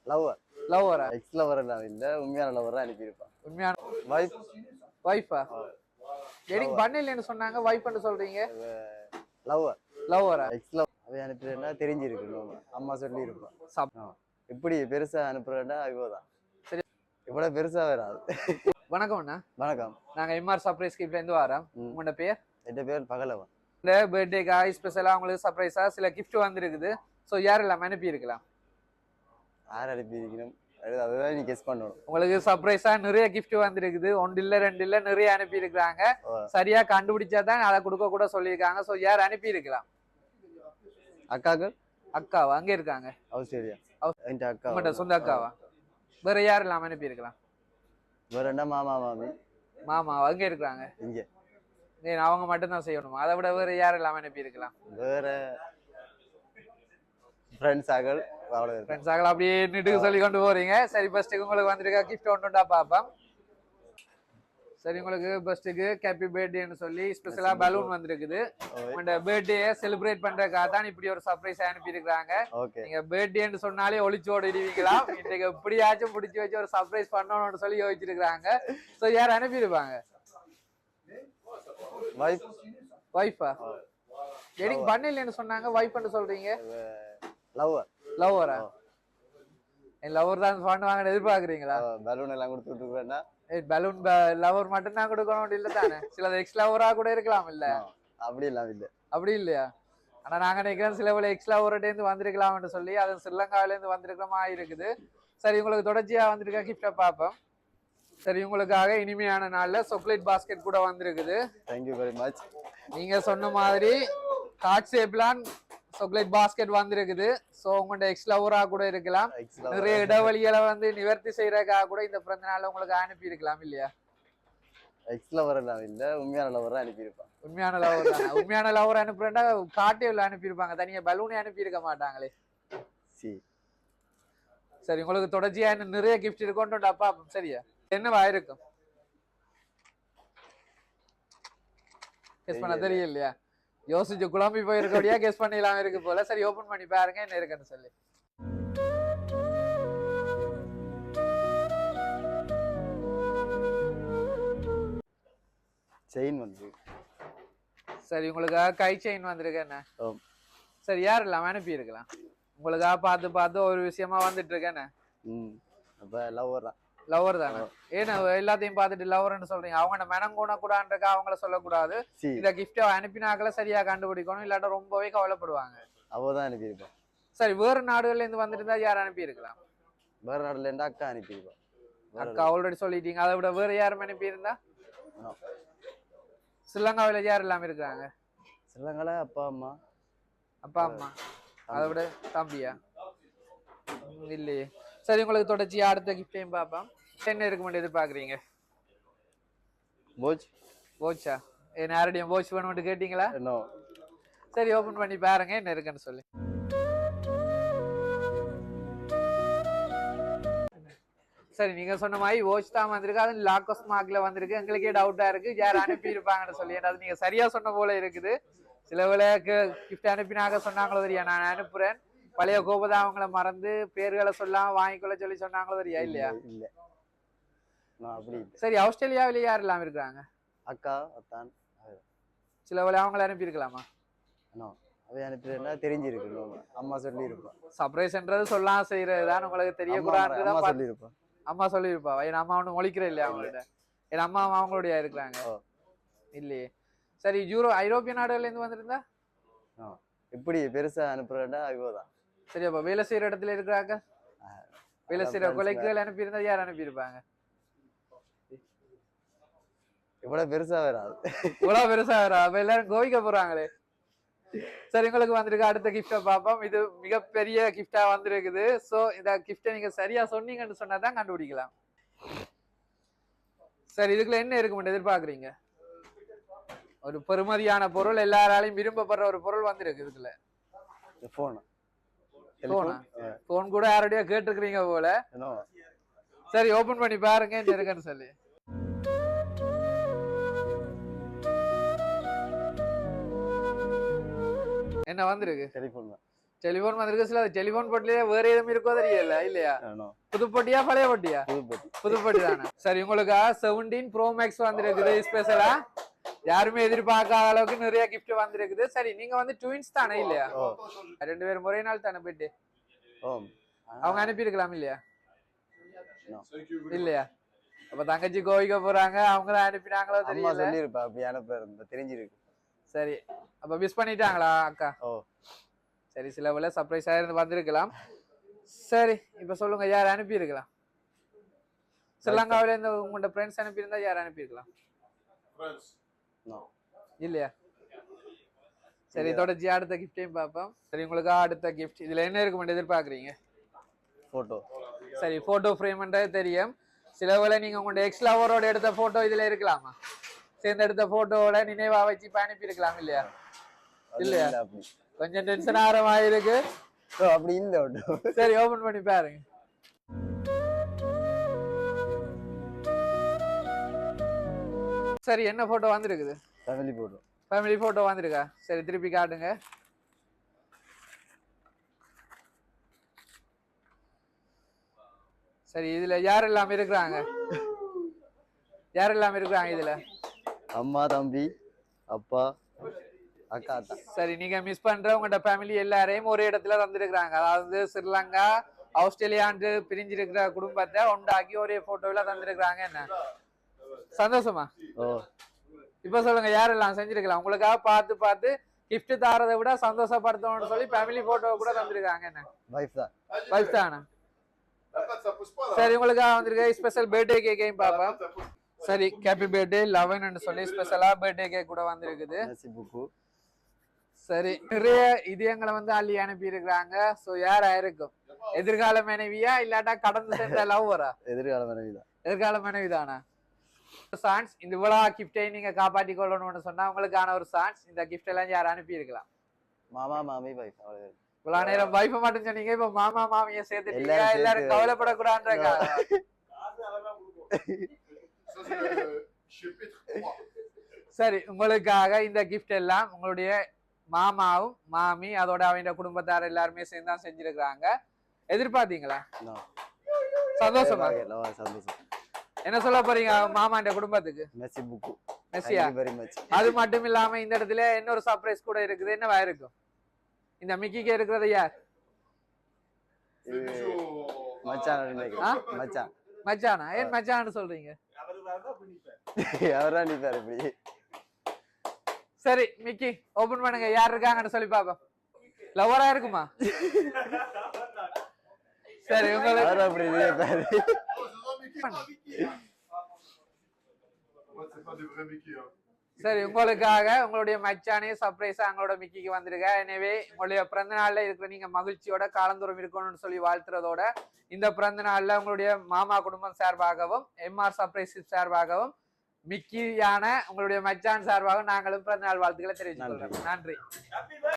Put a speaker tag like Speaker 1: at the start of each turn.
Speaker 1: Lover.
Speaker 2: லவ்வரா?
Speaker 1: X lover எல்லாம் இல்ல, உண்மையான லவ்வர் தான் அனுப்பியிருப்பான்.
Speaker 2: உண்மையான
Speaker 1: வைஃப்.
Speaker 2: வைஃபா? டேட்டிங் பண்ணலன்னு சொன்னாங்க, வைஃப்னு சொல்றீங்க.
Speaker 1: லவ்வர்.
Speaker 2: லவ்வரா?
Speaker 1: எக்ஸ் லவ் அவ அனுப்புறேன்னா தெரிஞ்சிருக்கு, அம்மா சொல்லி இருப்பான்.
Speaker 2: சப்
Speaker 1: இப்படி பெருசா அனுப்புறேன்னா இவதான்.
Speaker 2: சரி.
Speaker 1: இவ்வளவு பெருசா வராது.
Speaker 2: வணக்கம் அண்ணா.
Speaker 1: வணக்கம்.
Speaker 2: நாங்க எம்ஆர் சர்ப்ரைஸ் கிஃப்ட்ல இருந்து வரோம். உங்களோட பேர்?
Speaker 1: என் பேர் பகலவன்.
Speaker 2: இந்த பர்த்டேக்காக ஸ்பெஷலா உங்களுக்கு சர்ப்ரைஸா சில கிஃப்ட் வந்திருக்குது. ஸோ யாரெல்லாம் அனுப்பி இருக்கலாம்?
Speaker 1: யார் அனுப்பியிருக்கணும் அதுதான் நீ கெஸ் பண்ணணும்.
Speaker 2: உங்களுக்கு சர்ப்ரைஸா நிறைய கிஃப்ட் வந்திருக்குது. ஒன்று இல்ல ரெண்டு இல்ல நிறைய அனுப்பி இருக்கிறாங்க. சரியா கண்டுபிடிச்சாதான் அதை கொடுக்க கூட சொல்லியிருக்காங்க. ஸோ யார் அனுப்பி இருக்கலாம்?
Speaker 1: அக்காக்கள்.
Speaker 2: அக்காவா? அங்க இருக்காங்க.
Speaker 1: ஆஸ்திரேலியா. அக்கா.
Speaker 2: உங்கள்கிட்ட சொந்த அக்காவா? வேற யாரெல்லாம் அனுப்பி இருக்கலாம்?
Speaker 1: வேற என்ன மாமா மாமி.
Speaker 2: மாமா அங்க இருக்கிறாங்க.
Speaker 1: இங்க
Speaker 2: அவங்க மட்டும்தான் செய்யணுமா? அதை விட வேற யாரெல்லாம் அனுப்பி இருக்கலாம்?
Speaker 1: வேற ஃப்ரெண்ட்ஸ் ஆகல்.
Speaker 2: ஃப்ரெண்ட்ஸ் ஆகல அப்படியே நிட்டுக்கு சொல்லி கொண்டு போறீங்க. சரி, ஃபர்ஸ்ட்டுக்கு உங்களுக்கு வந்திருக்கா கிஃப்ட் ஒன்றுண்டா பாப்போம். சரி, உங்களுக்கு ஃபர்ஸ்ட்டுக்கு ஹாப்பி பர்த்டேன்னு சொல்லி ஸ்பெஷலா பலூன் வந்திருக்குது. உங்களோட பர்த்டேயை செலிப்ரேட் பண்றதுக்காக தான் இப்படி ஒரு சர்ப்ரைஸ் அனுப்பி இருக்காங்க. நீங்க பர்த்டேன்னு சொன்னாலே ஒளிச்சோடு இடுவீங்களா? இன்னைக்கு எப்படியாச்சும் பிடிச்சி வச்சு ஒரு சர்ப்ரைஸ் பண்ணணும்னு சொல்லி யோசிச்சிருக்காங்க. ஸோ யார் அனுப்பியிருப்பாங்க?
Speaker 1: வைஃப்.
Speaker 2: வைஃபா? டேட்டிங் பண்ணலன்னு சொன்னாங்க, வைஃப்னு சொல்றீங்க.
Speaker 1: லவ்வர்.
Speaker 2: லவ்வரா? என் லவ்வர் தான் பண்ணுவாங்கன்னு எதிர்பார்க்குறீங்களா?
Speaker 1: பலூன் எல்லாம் கொடுத்துட்டு இருக்கேன்னா
Speaker 2: பலூன் லவர் மட்டும் தான் கொடுக்கணும் இல்ல தானே? சில எக்ஸ் லவரா கூட இருக்கலாம் இல்ல?
Speaker 1: அப்படி எல்லாம் இல்ல.
Speaker 2: அப்படி இல்லையா? ஆனா நாங்க நினைக்கிறோம் சில வேலை எக்ஸ் லவர்கிட்ட இருந்து வந்திருக்கலாம்னு சொல்லி, அது ஸ்ரீலங்காவில இருந்து வந்திருக்கிற மாதிரி இருக்குது. சரி, உங்களுக்கு தொடர்ச்சியா வந்திருக்க கிஃப்டை பார்ப்போம். சரி, உங்களுக்காக இனிமையான நாள்ல சாக்லேட் பாஸ்கெட் கூட வந்திருக்குது.
Speaker 1: Thank you very much.
Speaker 2: நீங்க சொன்ன மாதிரி கார்ட் ஷேப்லான் சாக்லேட் பாஸ்கெட் வந்திருக்குது. ஸோ உங்கள்கிட்ட எக்ஸ் லவரா கூட இருக்கலாம். நிறைய இடைவெளிகளை நிவர்த்தி செய்யறதுக்காக கூட இந்த பிறந்த நாள் உங்களுக்கு அனுப்பி இருக்கலாம் இல்லையா?
Speaker 1: எக்ஸ் லவர் எல்லாம் இல்ல, உண்மையான லவர் தான் அனுப்பியிருப்பான்.
Speaker 2: உண்மையான லவர் தானே? உண்மையான லவர் அனுப்புறேன்னா காட்டே அனுப்பியிருப்பாங்க, தனியா பலூனே அனுப்பி இருக்க மாட்டாங்களே. சரி, உங்களுக்கு தொடர்ச்சியா நிறைய கிஃப்ட் இருக்கோன்னு அப்பா. சரியா, என்னவா இருக்கும்? கெஸ் பண்ண தெரியலையா? யோசிச்சு குழம்பி போயிருக்கோடியா கெஸ் பண்ணிடலாம் இருக்கு போல. சரி, ஓபன் பண்ணி பாருங்க என்ன இருக்குன்னு சொல்லி.
Speaker 1: செயின் வந்து.
Speaker 2: சரி, உங்களுக்காக கை செயின் வந்திருக்கு என்ன? சரி, யாரெல்லாம் அனுப்பி இருக்கலாம்? உங்களுக்காக பார்த்து பார்த்து ஒரு விஷயமா வந்துட்டு இருக்கேன்னு.
Speaker 1: அப்ப லவ்வர் தான்.
Speaker 2: லவர் தானே? ஏன்னா எல்லாத்தையும் பார்த்துட்டு லவர்ன்னு சொல்றீங்க. அவங்க மெனங்கூட கூடான்றக்கா அவங்கள சொல்லக்கூடாது. இந்த கிஃப்ட் அனுப்பினாக்கள சரியா கண்டுபிடிக்கணும், இல்லாட்ட ரொம்பவே கவலைப்படுவாங்க.
Speaker 1: அவதான் அனுப்பியிருப்பா.
Speaker 2: சரி, வேறு நாடுகள்ல இருந்து வந்துருந்தா யார் அனுப்பி இருக்கலாம்?
Speaker 1: வேற நாடுல இருந்து அக்கா அனுப்பியிருப்பா.
Speaker 2: அக்கா ஆல்ரெடி சொல்லிட்டீங்க. அதை விட வேற யாரும் அனுப்பி இருந்தா? ஸ்ரீலங்காவில யார் எல்லாம் இருக்காங்க?
Speaker 1: ஸ்ரீலங்கால அப்பா அம்மா.
Speaker 2: அப்பா அம்மா. அதை விட தம்பியா? இல்லையே. சரி, உங்களுக்கு தொடர்ச்சி அடுத்த கிஃப்டையும் பார்ப்போம். என்ன இருக்க முடியும் எதிர்பார்க்குறீங்க?
Speaker 1: போச்.
Speaker 2: போச்சா? யாரடியும் போச் வேணும்னு கேட்டீங்களா? சரி, ஓபன் பண்ணி பாருங்க என்ன இருக்குன்னு சொல்லி. சரி, நீங்க சொன்ன மாதிரி வாட்ச் தான் வந்திருக்கு. அது லாக்கோஸ் மார்க்ல வந்திருக்கு. எங்களுக்கே டவுட்டா இருக்கு யார் அனுப்பி இருப்பாங்கன்னு சொல்லி. அது நீங்க சரியா சொன்ன போல இருக்குது. சில வேளை கிஃப்ட் அனுப்பினாக சொன்னாங்களோ தெரியா, நான் அனுப்புறேன் பழைய கோபதா அவங்கள மறந்து பேர்களை சொல்லாம வாங்கிக்கொள்ள சொல்லி சொன்னாங்களோ தெரியா? இல்லையா?
Speaker 1: இல்ல.
Speaker 2: சரி, ஆஸ்திரேலியாவில யார் எல்லாம் இருக்காங்க?
Speaker 1: அக்கா அத்தான்.
Speaker 2: சில வேளை அவங்கள அனுப்பி இருக்கலாமா?
Speaker 1: அவை அனுப்பினா தெரிஞ்சிருக்கு, அம்மா சொல்லி இருப்பான்.
Speaker 2: சர்ப்ரைஸ்ன்றது சொல்லாம் செய்யறதுதான் உங்களுக்கு தெரியக்கூடாதுதான்
Speaker 1: சொல்லியிருப்பான்.
Speaker 2: அம்மா சொல்லியிருப்பா. என் அம்மா ஒண்ணு மொழிக்கிற இல்லையா அவங்கள்ட்ட? என் அம்மா அவங்களுடைய இருக்கிறாங்க இல்லையே. சரி, ஐரோப்பிய நாடுகள்ல இருந்து வந்திருந்தா
Speaker 1: இப்படி பெருசா அனுப்புறா இவதான்.
Speaker 2: சரி, அப்ப வேலை செய்யற இடத்துல இருக்கிறாங்க, வேலை செய்யற கொலைக்குகள் அனுப்பியிருந்தா யார் அனுப்பியிருப்பாங்க?
Speaker 1: இவ்வளவு பெருசா வராது.
Speaker 2: இவ்வளவு பெருசா வரா? அப்ப எல்லாரும் கோவிக்க போறாங்களே. சரி, உங்களுக்கு வந்திருக்கு அடுத்த கிஃப்டை பார்ப்போம். இது மிகப்பெரிய கிஃப்டா வந்திருக்குது. சோ இந்த கிஃப்டை நீங்க சரியா சொன்னீங்கன்னு சொன்னாதான் கண்டுபிடிக்கலாம். சரி, இதுக்குள்ள என்ன இருக்க முடியும் எதிர்பார்க்குறீங்க? ஒரு பெருமதியான பொருள், எல்லாராலையும் விரும்பப்படுற ஒரு பொருள் வந்திருக்கு இதுக்குள்ள. போன் கூட யாரோடய கேட்டுருக்கீங்க போல. சரி, ஓபன் பண்ணி பாருங்க என்ன இருக்குன்னு சொல்லி. என்ன வந்திருக்கு?
Speaker 1: டெலிபோன்.
Speaker 2: டெலிபோன் வந்திருக்கு. சில டெலிபோன் பொட்டிலே வேற எதுவும் இருக்கோ தெரியல இல்லையா? புது பொட்டியா பழைய பொட்டியா? புது பொட்டி தானே. சரி, உங்களுக்கு 17 Pro Max வந்திருக்குது ஸ்பெஷலா. யாருமே எதிர்பார்க்காத அளவுக்கு நிறைய கிஃப்ட் வந்திருக்குது. சரி, நீங்க வந்து ட்வின்ஸ் தானே இல்லையா? 2 பேரும் ஒரே நாள் தானே போயிட்டு அவங்க அனுப்பி இருக்கலாம் இல்லையா? இல்லையா? அப்ப தங்கச்சி கோவிக்க போறாங்க, அவங்கதான் அனுப்பினாங்களோ தெரியல.
Speaker 1: தெரிஞ்சிருக்கு.
Speaker 2: சரி, அப்ப மிஸ் பண்ணிட்டாங்களா அக்கா? சரி, சில வேலை சர்ப்ரைஸா இருந்து வந்திருக்கலாம். சரி, இப்ப சொல்லுங்க, யார் அனுப்பி இருக்கலாம்? ஸ்ரீலங்காவில இருந்து உங்களோட ஃப்ரெண்ட்ஸ் அனுப்பி இருந்தா யார் அனுப்பி இருக்கலாம்? இல்லையா? சரி, தொடர்ச்சி அடுத்த கிஃப்டையும் பார்ப்போம். சரி, உங்களுக்கு அடுத்த கிஃப்ட் இதுல என்ன இருக்க வேண்டிய எதிர்பார்க்குறீங்க?
Speaker 1: போட்டோ.
Speaker 2: சரி, போட்டோ ஃப்ரேம்ன்றது தெரியும். சில வேளை நீங்க உங்களோட எக்ஸ் லவரோட எடுத்த போட்டோ இதுல இருக்கலாமா? சேர்ந்து எடுத்த போட்டோவோட நினைவா வச்சு அனுப்பி இருக்கலாம் இல்லையா? இல்லையா? கொஞ்சம் டென்ஷன் ஆகிற மாதிரி இருக்கு.
Speaker 1: அப்படி இல்ல.
Speaker 2: சரி, ஓபன் பண்ணி பாருங்க. சரி, என்ன போட்டோ வந்திருக்குது?
Speaker 1: Family photo.
Speaker 2: ஃபேமிலி போட்டோ வந்திருக்கா? சரி, திருப்பி காட்டுங்க. சரி, இதுல யாரெல்லாம் இருக்கிறாங்க? யாரெல்லாம் இருக்கிறாங்க இதுல?
Speaker 1: அம்மா, தம்பி, அப்பா, அக்கா.
Speaker 2: சரி, நீங்க மிஸ் பண்ற உங்களோட ஃபேமிலி எல்லாரையும் ஒரு இடத்துல தந்திருக்கிறாங்க. அதாவது ஸ்ரீலங்கா ஆஸ்திரேலியாண்டு பிரிஞ்சிருக்கிற குடும்பத்தை உண்டாக்கி ஒரே போட்டோல தந்திருக்கிறாங்க. என்ன சந்தோஷமா? இப்ப சொல்லுங்க, யாரெல்லாம் செஞ்சிருக்கலாம் உங்களுக்காக பார்த்து பார்த்து கிஃப்ட் தாரதை விட சந்தோஷப்படுத்தணும்னு சொல்லி ஃபேமிலி போட்டோ கூட தந்திருக்காங்க. என்ன வைஃப் தானா? சரி, உங்களுக்காக வந்திருக்க ஸ்பெஷல் பர்த்டே கேக்கையும் பார்ப்போம். சரி, ஹாப்பி பர்த்டே 11 சொல்லி ஸ்பெஷலா பர்த்டே கேக் கூட வந்திருக்குது. சரி, நிறைய இதயங்களை வந்து அள்ளி அனுப்பி இருக்கிறாங்க. சோ யாரா இருக்கும்? எதிர்கால மனைவியா இல்லாட்டா கடந்து சென்ற லவ்வரா?
Speaker 1: எதிர்கால மனைவிதான்.
Speaker 2: எதிர்கால மனைவிதானா? சான்ஸ் இந்த இவ்வளவு கிஃப்டை நீங்க காப்பாற்றி கொள்ளணும்னு சொன்னா உங்களுக்கான ஒரு சான்ஸ். இந்த கிஃப்ட் எல்லாம் யார் அனுப்பி இருக்கலாம்?
Speaker 1: மாமா, மாமி, வைஃப்.
Speaker 2: இவ்வளவு நேரம் வைஃபை மட்டும் சொன்னீங்க, இப்ப மாமா மாமிய சேர்த்துட்டீங்க. எல்லாரும் கவலைப்படக்கூடாதுன்றாங்க. சரி, உங்களுக்காக இந்த கிஃப்ட் எல்லாம் உங்களுடைய மாமாவும் மாமி அதோட அவங்க குடும்பத்தார் எல்லாருமே சேர்ந்து தான் செஞ்சிருக்கிறாங்க. எதிர்பார்த்தீங்களா? சந்தோஷமா?
Speaker 1: சந்தோஷம்.
Speaker 2: என்ன சொல்ல போறீங்க மாமாண்ட குடும்பத்துக்கு? மெஸ்ஸியா? அது மட்டும் இல்லாம இந்த இடத்துல இன்னொரு சர்ப்ரைஸ் கூட இருக்குது. என்னவா இருக்கும்? இந்த மிக்கிக்கு இருக்கிறது யார்? மச்சானா? ஏன் மச்சான்னு சொல்றீங்க? சரி, மிக்கி ஓபன் பண்ணுங்க, யார் இருக்காங்கன்னு சொல்லி பாப்போம். லவரா இருக்குமா? சரி, உங்களுக்கு சரி, உங்களுக்காக உங்களுடைய மச்சானே சர்ப்ரைஸா எங்களோட மிக்கிக்கு வந்திருக்க. எனவே உங்களுடைய பிறந்த நாள்ல இருக்கிற நீங்க மகிழ்ச்சியோட காலந்தோறும் இருக்கணும்னு சொல்லி வாழ்த்துறதோட இந்த பிறந்த நாள்ல உங்களுடைய மாமா குடும்பம் சார்பாகவும் எம்ஆர் சர்ப்ரைஸ் சார்பாகவும் மிக்கியான உங்களுடைய மச்சான் சார்பாகவும் நாங்களும் பிறந்த நாள் வாழ்த்துக்களை தெரிவித்துக் கொள்றோம். நன்றி.